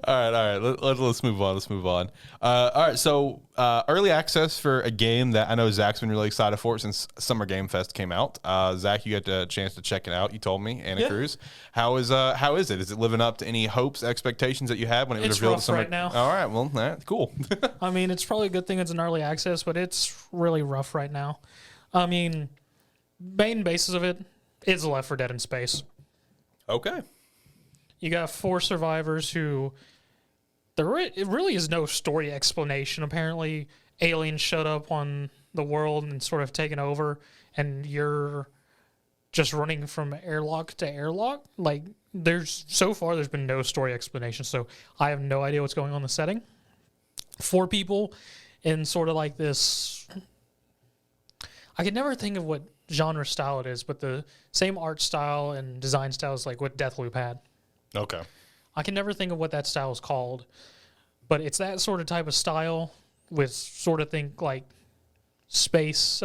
All right. Let's move on. All right. So early access for a game that I know Zach's been really excited for since Summer Game Fest came out. Zach, you got the chance to check it out. You told me, Anacrusis. Yeah. How is it? Is it living up to any hopes, expectations that you had when it was revealed? It's rough right now. All right. Well, cool. I mean, it's probably a good thing it's an early access, but it's really rough right now. I mean, main basis of it is Left 4 Dead in space. Okay. You got 4 survivors who it really is no story explanation. Apparently, aliens showed up on the world and sort of taken over, and you're just running from airlock to airlock. Like, so far there's been no story explanation, so I have no idea what's going on in the setting. 4 people in sort of like this. I can never think of what genre style it is, but the same art style and design style is like what Deathloop had. Okay. I can never think of what that style is called, but it's that sort of type of style with sort of think like space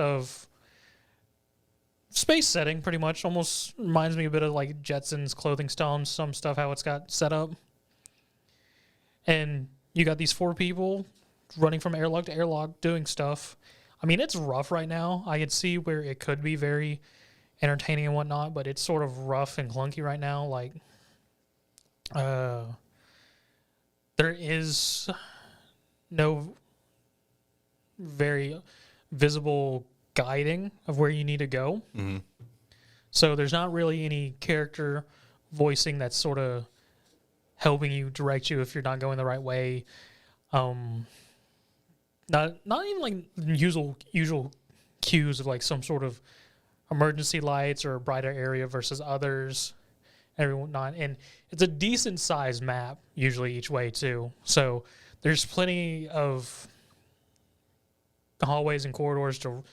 setting, pretty much. Almost reminds me a bit of like Jetsons clothing style, some stuff, how it's got set up. And you got these 4 people running from airlock to airlock doing stuff. I mean, it's rough right now. I could see where it could be very entertaining and whatnot, but it's sort of rough and clunky right now. Like, there is no very visible guiding of where you need to go. Mm-hmm. So there's not really any character voicing that's sort of helping you, direct you if you're not going the right way. Not even like usual cues of like some sort of emergency lights or a brighter area versus others. Not, and it's a decent sized map usually each way too. So there's plenty of hallways and corridors to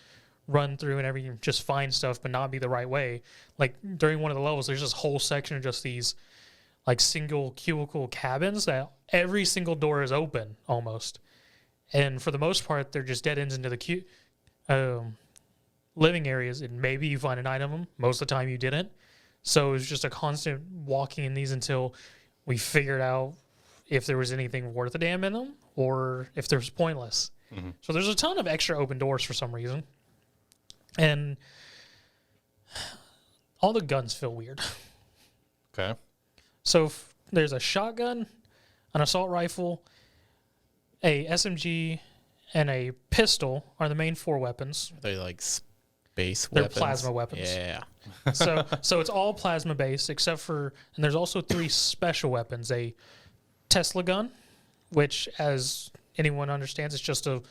run through and everything, just find stuff, but not be the right way. Like during one of the levels, there's this whole section of just these like single cubicle cabins that every single door is open almost. And for the most part, they're just dead ends into the living areas, and maybe you find an item. Most of the time you didn't. So it was just a constant walking in these until we figured out if there was anything worth a damn in them or if there was pointless. Mm-hmm. So there's a ton of extra open doors for some reason. And all the guns feel weird. Okay. So there's a shotgun, an assault rifle, a SMG, and a pistol are the main 4 weapons. Are they like space They're weapons? plasma weapons. Yeah. So it's all plasma based except for, and there's also 3 special weapons: a Tesla gun, which, as anyone understands, is just a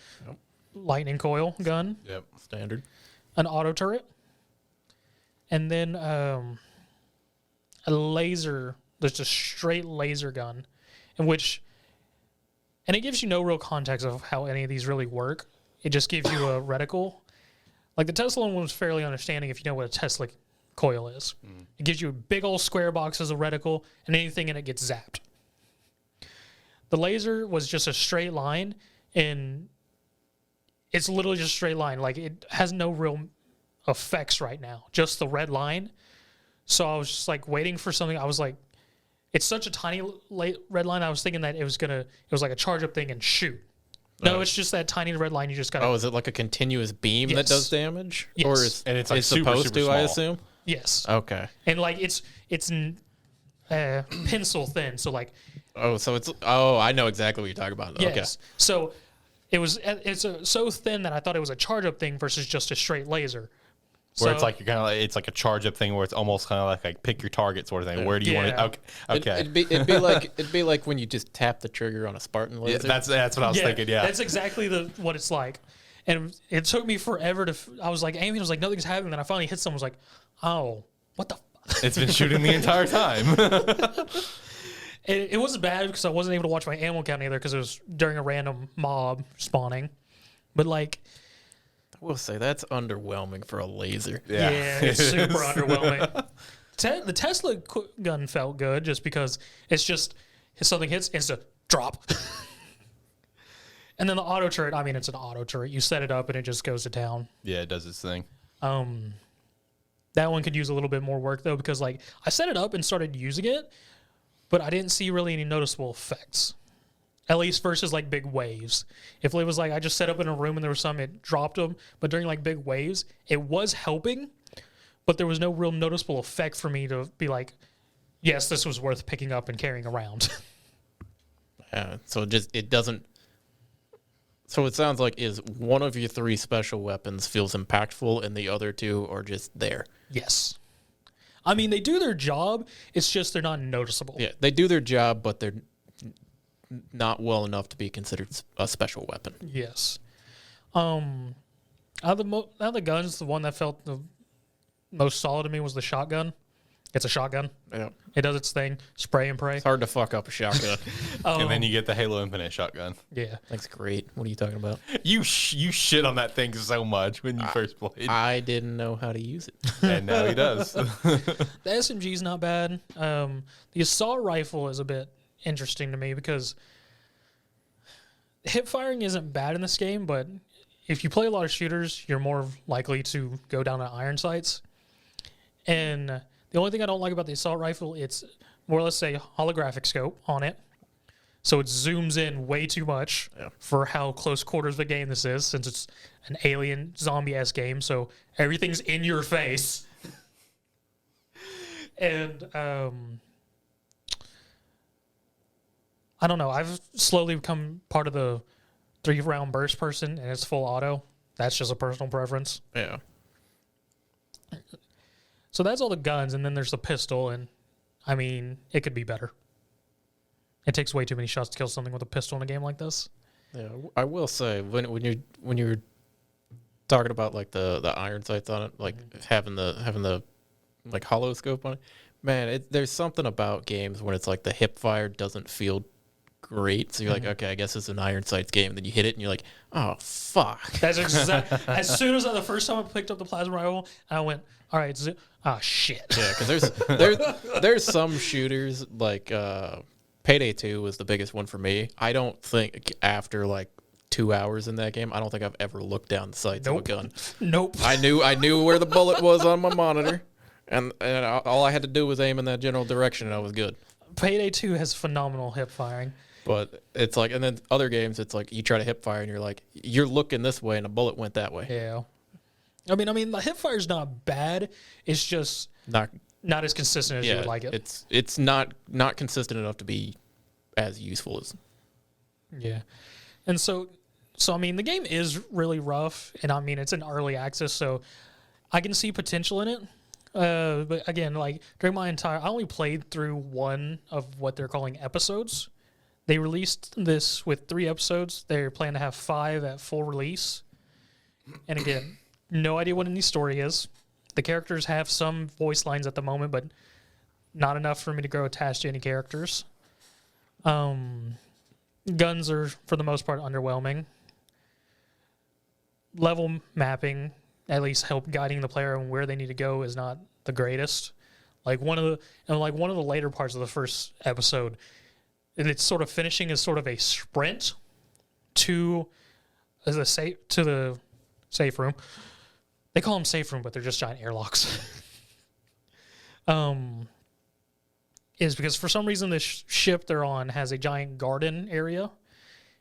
lightning coil gun. Yep. Standard. An auto turret, and then a laser. There's a straight laser gun, in which, and it gives you no real context of how any of these really work. It just gives you a reticle. Like the Tesla one was fairly understanding if you know what a Tesla coil is. Mm. It gives you a big old square box as a reticle, and anything in it gets zapped. The laser was just a straight line, and it's literally just a straight line. Like, it has no real effects right now, just the red line. So I was just like waiting for something. I was like, it's such a tiny red line. I was thinking that it was like a charge up thing and shoot. No, it's just that tiny red line. You just got. Oh, is it like a continuous beam that does damage? Yes. Or and it's like it's super, supposed super to, small. I assume? Yes. Okay. And like it's pencil thin. So like. I know exactly what you're talking about. Yes. Okay. So it's so thin that I thought it was a charge up thing versus just a straight laser. Where it's like you're kind of it's like a charge up thing where it's almost kind of like pick your target sort of thing. Where do you want it? Okay. It'd be like when you just tap the trigger on a Spartan laser. Yeah, that's what I was thinking. Yeah, that's exactly what it's like. And it took me forever to. I was like, Amy was like, nothing's happening. Then I finally hit someone. Was like, oh, what the? It's been shooting the entire time. It wasn't bad because I wasn't able to watch my ammo count either because it was during a random mob spawning. But like. I will say that's underwhelming for a laser. Yeah, it's super underwhelming. The Tesla gun felt good just because it's just if something hits, it's a drop. And then the auto turret, I mean, it's an auto turret. You set it up and it just goes to town. Yeah, it does its thing. That one could use a little bit more work though because like I set it up and started using it, but I didn't see really any noticeable effects. At least versus like big waves. If it was like I just set up in a room and there was some, it dropped them. But during like big waves, it was helping, but there was no real noticeable effect for me to be like, yes, this was worth picking up and carrying around. Yeah, so it doesn't. So it sounds like is one of your 3 special weapons feels impactful and the other 2 are just there. Yes. I mean, they do their job. It's just they're not noticeable. Yeah, they do their job, but they're not well enough to be considered a special weapon. Yes. Out of the guns, the one that felt the most solid to me was the shotgun. It's a shotgun. Yeah. It does its thing. Spray and pray. It's hard to fuck up a shotgun. And then you get the Halo Infinite shotgun. Yeah. That's great. What are you talking about? You shit on that thing so much when you first played. I didn't know how to use it. And now he does. The SMG's not bad. The assault rifle is a bit interesting to me because hip firing isn't bad in this game, but if you play a lot of shooters, you're more likely to go down to iron sights. And the only thing I don't like about the assault rifle, it's more or less a holographic scope on it. So it zooms in way too much for how close quarters of the game this is, since it's an alien zombie-esque game. So everything's in your face. And I don't know. I've slowly become part of the 3-round burst person, and it's full auto. That's just a personal preference. Yeah. So that's all the guns, and then there's the pistol, and I mean, it could be better. It takes way too many shots to kill something with a pistol in a game like this. Yeah, I will say when you're talking about like the iron sights on it, like having the like hollow scope on it, man, there's something about games when it's like the hip fire doesn't feel great. So you're like, okay, I guess it's an iron sights game. And then you hit it and you're like, oh fuck. That's exactly. As soon as the first time I picked up the plasma rifle, I went, all right, oh shit. Yeah, because there's some shooters like Payday 2 was the biggest one for me. I don't think after like 2 hours in that game, I don't think I've ever looked down the sights of a gun. Nope. I knew where the bullet was on my monitor, and all I had to do was aim in that general direction, and I was good. Payday 2 has phenomenal hip firing. But it's like, and then other games, it's like you try to hip fire, and you're like, you're looking this way, and a bullet went that way. Yeah. I mean, the hip fire's not bad. It's just not as consistent as you would like it. It's not consistent enough to be as useful as. Yeah, and so I mean, the game is really rough, and I mean, it's in early access, so I can see potential in it. But again, like during I only played through one of what they're calling episodes. They released this with 3 episodes. They're planning to have 5 at full release. And again, no idea what any story is. The characters have some voice lines at the moment, but not enough for me to grow attached to any characters. Guns are, for the most part, underwhelming. Level mapping, at least help guiding the player on where they need to go, is not the greatest. Like one of the later parts of the first episode, and it's sort of finishing as sort of a sprint to the safe room. They call them safe room, but they're just giant airlocks. Is because for some reason this ship they're on has a giant garden area,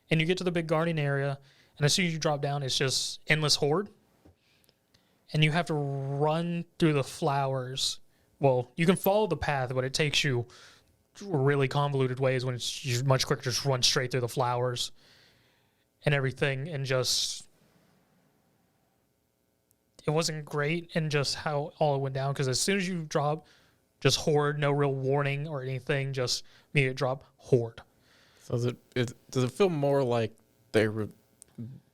and you get to the big garden area, and as soon as you drop down, it's just endless horde, and you have to run through the flowers. Well, you can follow the path, but it takes you really convoluted ways when it's much quicker to just run straight through the flowers and everything, and just it wasn't great in just how all it went down, because as soon as you drop, just horde, no real warning or anything, just immediate drop, horde. So does it feel more like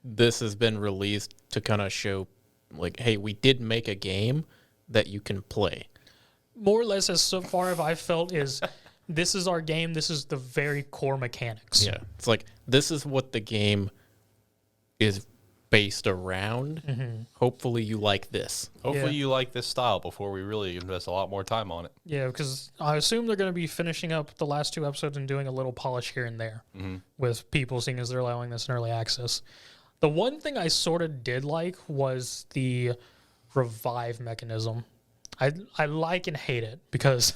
this has been released to kind of show like, hey, we did make a game that you can play? More or less, as so far as I've felt, is this is our game. This is the very core mechanics. Yeah, it's like this is what the game is based around. Mm-hmm. Hopefully you like this. Hopefully you like this style before we really invest a lot more time on it. Yeah, because I assume they're going to be finishing up the last 2 episodes and doing a little polish here and there with people, seeing as they're allowing this in early access. The one thing I sort of did like was the revive mechanism. I like and hate it, because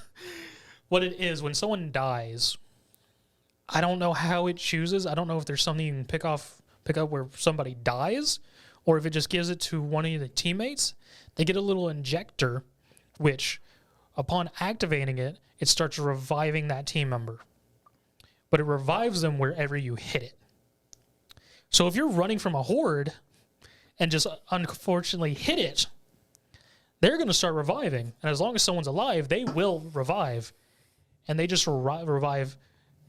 what it is, when someone dies, I don't know how it chooses. I don't know if there's something you can pick up where somebody dies, or if it just gives it to one of the teammates. They get a little injector, which, upon activating it, it starts reviving that team member. But it revives them wherever you hit it. So if you're running from a horde and just unfortunately hit it, they're going to start reviving. And as long as someone's alive, they will revive. And they just revive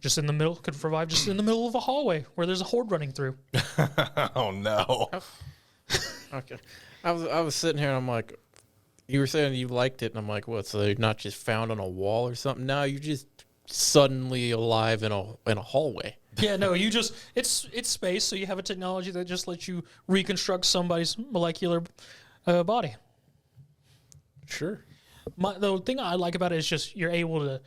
just in the middle, could revive just in the middle of a hallway where there's a horde running through. Oh, no. Okay. I was sitting here and I'm like, you were saying you liked it, and I'm like, what? So they're not just found on a wall or something? No, you're just suddenly alive in a hallway. Yeah, no, it's space, so you have a technology that just lets you reconstruct somebody's molecular body. Sure. The thing I like about it is just you're able to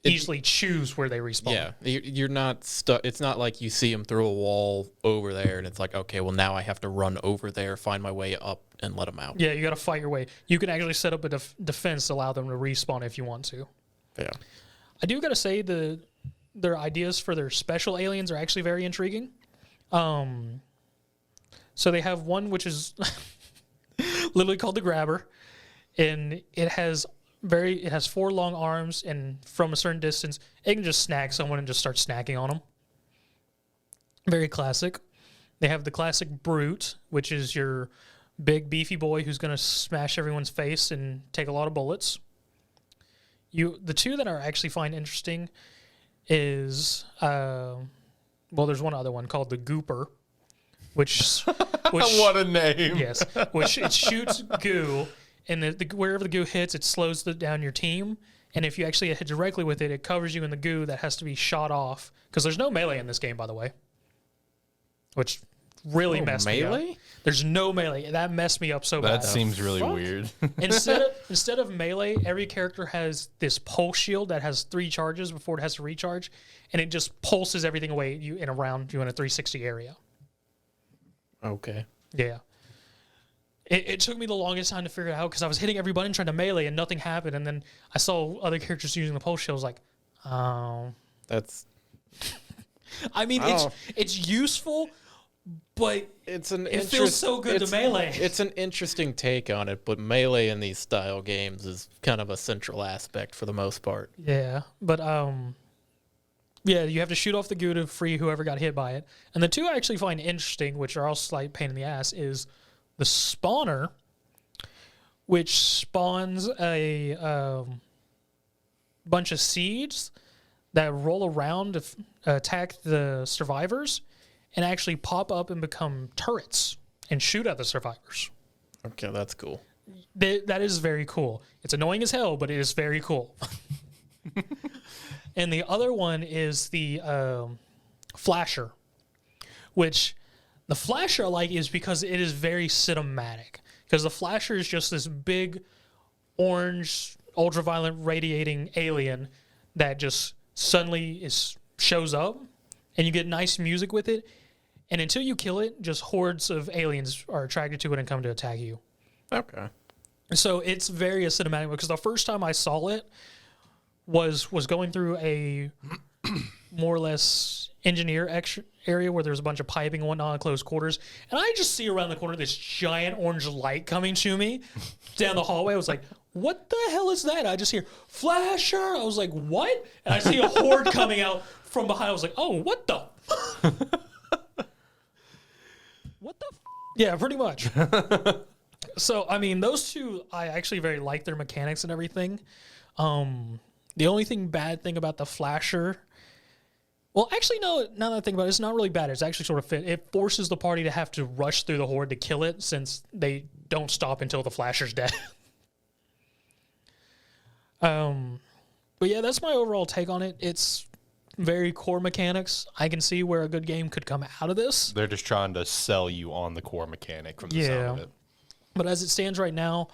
easily choose where they respawn. Yeah, you're not stuck. It's not like you see them through a wall over there, and it's like, okay, well, now I have to run over there, find my way up, and let them out. Yeah, you got to fight your way. You can actually set up a defense to allow them to respawn if you want to. Yeah. I do got to say their ideas for their special aliens are actually very intriguing. So they have one which is literally called the Grabber, and it has 4 long arms, and from a certain distance, it can just snag someone and just start snacking on them. Very classic. They have the classic Brute, which is your big beefy boy who's going to smash everyone's face and take a lot of bullets. The two that I actually find interesting is, there's one other one called the Gooper, which What a name. Yes, which it shoots goo, and wherever the goo hits, it slows down your team. And if you actually hit directly with it, it covers you in the goo that has to be shot off. Because there's no melee in this game, by the way, which really messed me up. There's no melee. That messed me up so bad. That seems really weird. Instead of melee, every character has this pulse shield that has 3 charges before it has to recharge, and it just pulses everything away at you and around you in a 360 area. Okay. Yeah. It took me the longest time to figure it out because I was hitting every button trying to melee and nothing happened, and then I saw other characters using the pulse shield. I was like, oh. That's... I mean, it's useful, but it feels so good to melee. It's an interesting take on it, but melee in these style games is kind of a central aspect for the most part. Yeah, but yeah, you have to shoot off the goo to free whoever got hit by it. And the two I actually find interesting, which are also slight pain in the ass, is the spawner, which spawns a bunch of seeds that roll around to attack the survivors and actually pop up and become turrets and shoot at the survivors. Okay, that's cool. That is very cool. It's annoying as hell, but it is very cool. And the other one is the flasher, which the flasher I like is because it is very cinematic. Because the flasher is just this big orange, ultraviolet radiating alien that just suddenly shows up, and you get nice music with it. And until you kill it, just hordes of aliens are attracted to it and come to attack you. Okay. So it's very cinematic because the first time I saw it was going through a more or less engineer area where there's a bunch of piping and whatnot in close quarters. And I just see around the corner this giant orange light coming to me down the hallway. I was like, what the hell is that? I just hear, Flasher. I was like, what? And I see a horde coming out from behind. I was like, oh, what the? What the? Yeah, pretty much. So, I mean, those two, I actually very like their mechanics and everything. The only bad thing about the Flasher, well, actually, no, now that I think about it, it's not really bad. It's actually sort of fit. It forces the party to have to rush through the horde to kill it since they don't stop until the Flasher's dead. But yeah, that's my overall take on it. It's very core mechanics. I can see where a good game could come out of this. They're just trying to sell you on the core mechanic from the sound of it. But as it stands right now,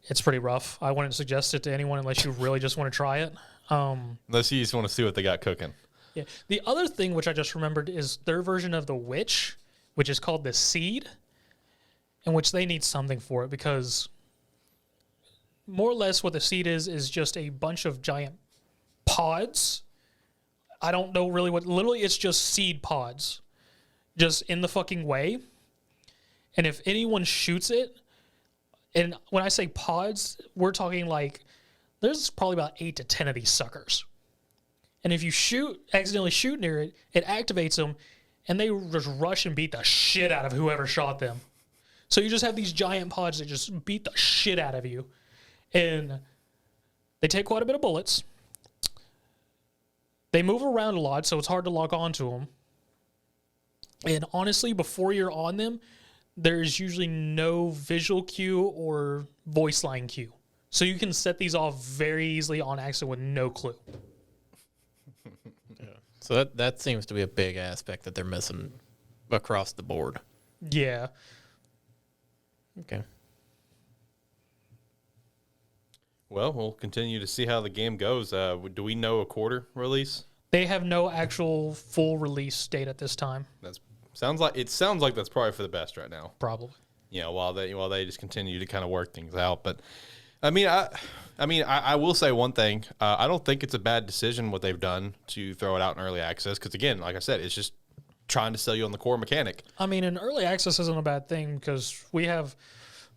it's pretty rough. I wouldn't suggest it to anyone unless you really just want to try it. Unless you just want to see what they got cooking. Yeah. The other thing which I just remembered is their version of the Witch, which is called the Seed, in which they need something for it because more or less what the Seed is just a bunch of giant pods. I don't know really what. Literally, it's just seed pods, just in the fucking way. And if anyone shoots it, and when I say pods, we're talking like there's probably about 8 to 10 of these suckers. And if you accidentally shoot near it, it activates them, and they just rush and beat the shit out of whoever shot them. So you just have these giant pods that just beat the shit out of you. And they take quite a bit of bullets. They move around a lot, so it's hard to lock onto them. And honestly, before you're on them, there's usually no visual cue or voice line cue. So you can set these off very easily on accident with no clue. Yeah. So that seems to be a big aspect that they're missing across the board. Yeah. Okay. Well, we'll continue to see how the game goes. Do we know a quarter release? They have no actual full release date at this time. Sounds like that's probably for the best right now. Probably. You know, while they just continue to kind of work things out. But I will say one thing. I don't think it's a bad decision what they've done to throw it out in early access. Because again, like I said, it's just trying to sell you on the core mechanic. I mean, and early access isn't a bad thing because we have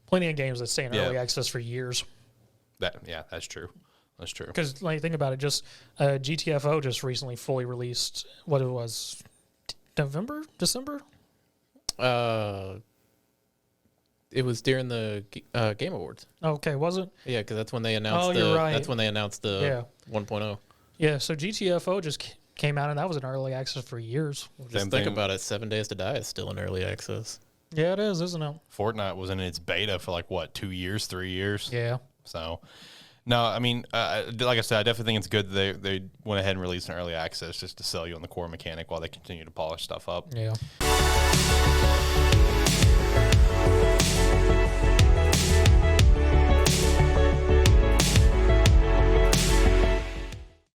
plenty of games that stay in early access for years. That's true. That's true. Because like think about it, just GTFO just recently fully released. What it was, December. It was during the Game Awards. Okay, was it? Yeah, because that's when they announced. You're right. That's when they announced the 1.0. Yeah, so GTFO just came out, and that was in early access for years. Just think about it. 7 Days to Die is still in early access. Yeah, it is, isn't it? Fortnite was in its beta for like, what, 2 years, 3 years? Yeah. So, no, I mean, like I said, I definitely think it's good that they went ahead and released an early access just to sell you on the core mechanic while they continue to polish stuff up. Yeah.